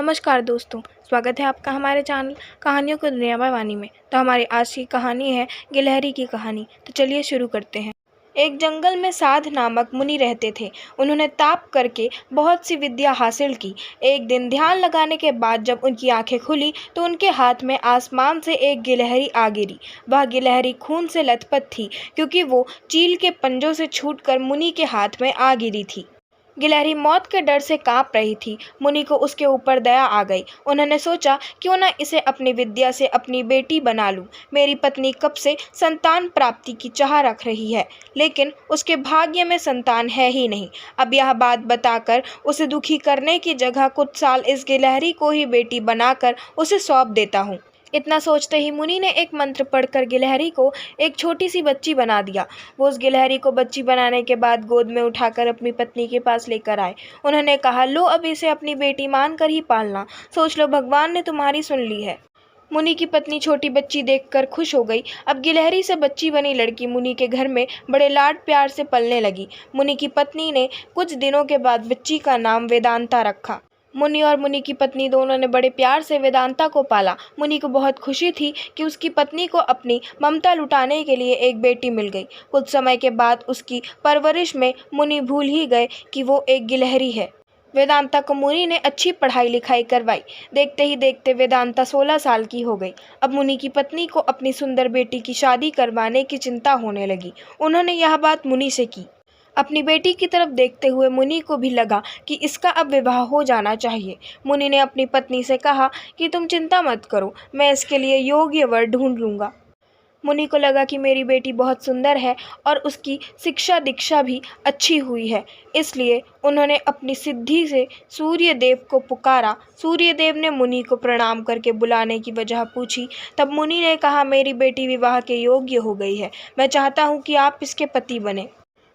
नमस्कार दोस्तों, स्वागत है आपका हमारे चैनल कहानियों की दुनिया में वानी में। तो हमारी आज की कहानी है गिलहरी की कहानी। तो चलिए शुरू करते हैं। एक जंगल में साध नामक मुनि रहते थे। उन्होंने ताप करके बहुत सी विद्या हासिल की। एक दिन ध्यान लगाने के बाद जब उनकी आंखें खुली तो उनके हाथ में आसमान से एक गिलहरी आ गिरी। वह गिलहरी खून से लथपथ थी क्योंकि वो चील के पंजों से छूटकर मुनि के हाथ में आ गिरी थी। गिलहरी मौत के डर से कांप रही थी। मुनि को उसके ऊपर दया आ गई। उन्होंने सोचा क्यों न इसे अपनी विद्या से अपनी बेटी बना लूं। मेरी पत्नी कब से संतान प्राप्ति की चाह रख रही है, लेकिन उसके भाग्य में संतान है ही नहीं। अब यह बात बताकर उसे दुखी करने की जगह कुछ साल इस गिलहरी को ही बेटी बनाकर उसे सौंप देता हूँ। इतना सोचते ही मुनि ने एक मंत्र पढ़कर गिलहरी को एक छोटी सी बच्ची बना दिया। वो उस गिलहरी को बच्ची बनाने के बाद गोद में उठाकर अपनी पत्नी के पास लेकर आए। उन्होंने कहा, लो अब इसे अपनी बेटी मानकर ही पालना। सोच लो, भगवान ने तुम्हारी सुन ली है। मुनि की पत्नी छोटी बच्ची देखकर खुश हो गई। अब गिलहरी से बच्ची बनी लड़की मुनि के घर में बड़े लाड प्यार से पलने लगी। मुनि की पत्नी ने कुछ दिनों के बाद बच्ची का नाम वेदांता रखा। मुनि और मुनि की पत्नी दोनों ने बड़े प्यार से वेदांता को पाला। मुनि को बहुत खुशी थी कि उसकी पत्नी को अपनी ममता लुटाने के लिए एक बेटी मिल गई। कुछ समय के बाद उसकी परवरिश में मुनि भूल ही गए कि वो एक गिलहरी है। वेदांता को मुनि ने अच्छी पढ़ाई लिखाई करवाई। देखते ही देखते वेदांता 16 साल की हो गई। अब मुनि की पत्नी को अपनी सुंदर बेटी की शादी करवाने की चिंता होने लगी। उन्होंने यह बात मुनि से की। अपनी बेटी की तरफ देखते हुए मुनि को भी लगा कि इसका अब विवाह हो जाना चाहिए। मुनि ने अपनी पत्नी से कहा कि तुम चिंता मत करो, मैं इसके लिए योग्य वर ढूंढ लूँगा। मुनि को लगा कि मेरी बेटी बहुत सुंदर है और उसकी शिक्षा दीक्षा भी अच्छी हुई है, इसलिए उन्होंने अपनी सिद्धि से सूर्य देव को पुकारा। सूर्य देव ने मुनि को प्रणाम करके बुलाने की वजह पूछी। तब मुनि ने कहा, मेरी बेटी विवाह के योग्य हो गई है, मैं चाहता हूँ कि आप इसके पति बने।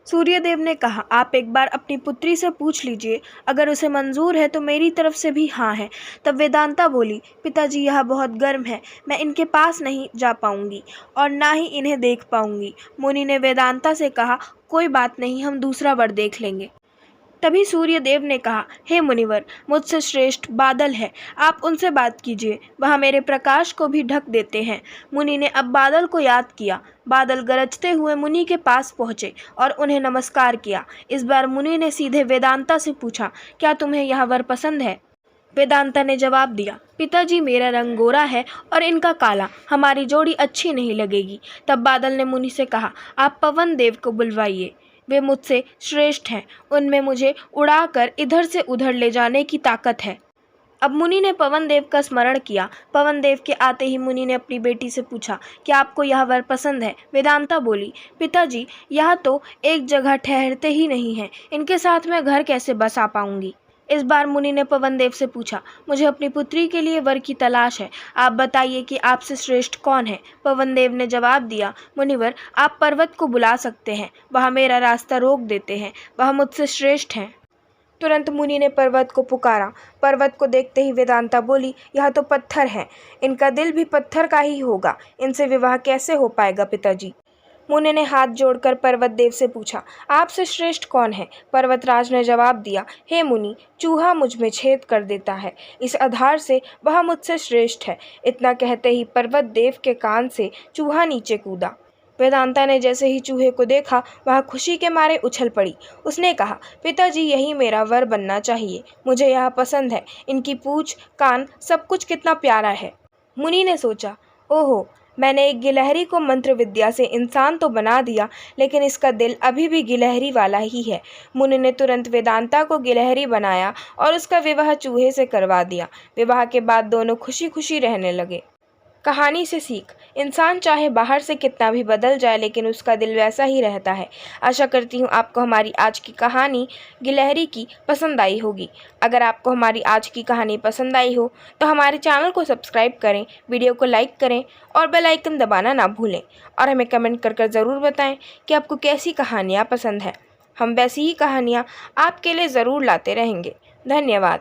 सूर्यदेव ने कहा, आप एक बार अपनी पुत्री से पूछ लीजिए, अगर उसे मंजूर है तो मेरी तरफ से भी हाँ है। तब वेदांता बोली, पिताजी यह बहुत गर्म है, मैं इनके पास नहीं जा पाऊंगी और ना ही इन्हें देख पाऊंगी। मुनि ने वेदांता से कहा, कोई बात नहीं, हम दूसरा वर देख लेंगे। तभी सूर्यदेव ने कहा, हे मुनिवर, मुझसे श्रेष्ठ बादल है, आप उनसे बात कीजिए, वह मेरे प्रकाश को भी ढक देते हैं। मुनि ने अब बादल को याद किया। बादल गरजते हुए मुनि के पास पहुँचे और उन्हें नमस्कार किया। इस बार मुनि ने सीधे वेदांता से पूछा, क्या तुम्हें यह वर पसंद है? वेदांता ने जवाब दिया, पिताजी मेरा रंग गोरा है और इनका काला, हमारी जोड़ी अच्छी नहीं लगेगी। तब बादल ने मुनि से कहा, आप पवन देव को बुलवाइए, वे मुझसे श्रेष्ठ हैं, उनमें मुझे उड़ाकर इधर से उधर ले जाने की ताकत है। अब मुनि ने पवन देव का स्मरण किया। पवन देव के आते ही मुनि ने अपनी बेटी से पूछा, क्या आपको यह वर पसंद है? वेदांता बोली, पिताजी यह तो एक जगह ठहरते ही नहीं हैं, इनके साथ मैं घर कैसे बसा पाऊंगी? इस बार मुनि ने पवन देव से पूछा, मुझे अपनी पुत्री के लिए वर की तलाश है, आप बताइए कि आपसे श्रेष्ठ कौन है? पवन देव ने जवाब दिया, मुनिवर आप पर्वत को बुला सकते हैं, वह मेरा रास्ता रोक देते हैं, वह मुझसे श्रेष्ठ हैं। तुरंत मुनि ने पर्वत को पुकारा। पर्वत को देखते ही वेदांता बोली, यह तो पत्थर है, इनका दिल भी पत्थर का ही होगा, इनसे विवाह कैसे हो पाएगा पिताजी? मुनि ने हाथ जोड़कर पर्वत देव से पूछा, आपसे श्रेष्ठ कौन है? पर्वतराज ने जवाब दिया, हे मुनि, चूहा मुझ में छेद कर देता है, इस आधार से वह मुझसे श्रेष्ठ है। इतना कहते ही पर्वत देव के कान से चूहा नीचे कूदा। वेदांता ने जैसे ही चूहे को देखा, वह खुशी के मारे उछल पड़ी। उसने कहा, पिताजी यही मेरा वर बनना चाहिए, मुझे यह पसंद है, इनकी पूंछ कान सब कुछ कितना प्यारा है। मुनि ने सोचा, ओहो, मैंने एक गिलहरी को मंत्र विद्या से इंसान तो बना दिया, लेकिन इसका दिल अभी भी गिलहरी वाला ही है। मुनि ने तुरंत वेदांता को गिलहरी बनाया और उसका विवाह चूहे से करवा दिया। विवाह के बाद दोनों खुशी खुशी रहने लगे। कहानी से सीख, इंसान चाहे बाहर से कितना भी बदल जाए, लेकिन उसका दिल वैसा ही रहता है। आशा करती हूँ आपको हमारी आज की कहानी गिलहरी की पसंद आई होगी। अगर आपको हमारी आज की कहानी पसंद आई हो तो हमारे चैनल को सब्सक्राइब करें, वीडियो को लाइक करें और बेल आइकन दबाना ना भूलें। और हमें कमेंट कर ज़रूर बताएं कि आपको कैसी कहानियाँ पसंद है। हम वैसी ही कहानियाँ आपके लिए ज़रूर लाते रहेंगे। धन्यवाद।